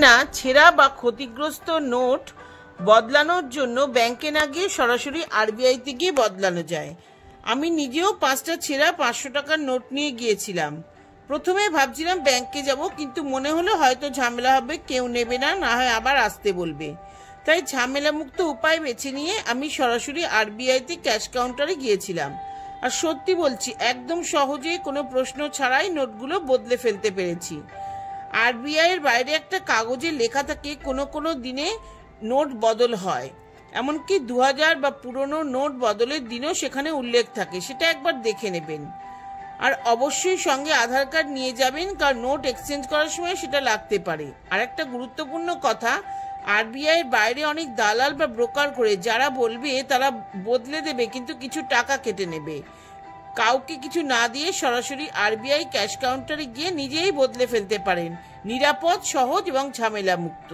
না, ছেঁড়া বা ক্ষতিগ্রস্ত নোট বদলানোর জন্য ব্যাংকে না গিয়ে সরাসরি আরবিআইতে গিয়ে বদলানো যায়। আমি নিজেও 5টা ছেঁড়া 500 টাকার নোট নিয়ে গিয়েছিলাম। প্রথমে ভাবছিলাম ব্যাংকে যাব, কিন্তু মনে হলো হয়তো ঝামেলা হবে, কেউ নেবে না, না হয় আবার আসতে বলবে। তাই ঝামেলামুক্ত উপায় বেছে নিয়ে আমি সরাসরি আরবিআইতে ক্যাশ কাউন্টারে গিয়েছিলাম। আর সত্যি বলছি, একদম সহজেই কোনো প্রশ্ন ছাড়াই নোটগুলো বদলে ফেলতে পেরেছি। আরবিআই এর বাইরে একটা কাগজে লেখা থাকে কোনো কোনো দিনে নোট বদল হয়, এমনকি 2000 বা পুরনো নোট বদলের দিনও সেখানে উল্লেখ থাকে, সেটা একবার দেখে নেবেন। আর অবশ্যই সঙ্গে আধার কার্ড নিয়ে যাবেন, কারণ নোট এক্সচেঞ্জ করার সময় সেটা লাগতে পারে। আর একটা গুরুত্বপূর্ণ কথা, আরবিআই এর বাইরে অনেক দালাল বা ব্রোকার করে, যারা বলবে তারা বদলে দেবে কিন্তু কিছু টাকা কেটে নেবে। কাউকে কিছু না দিয়ে সরাসরি আরবিআই ক্যাশ কাউন্টারে গিয়ে নিজেই বদলে ফেলতে পারেন। নিরাপদ, সহজ এবং ঝামেলা মুক্ত।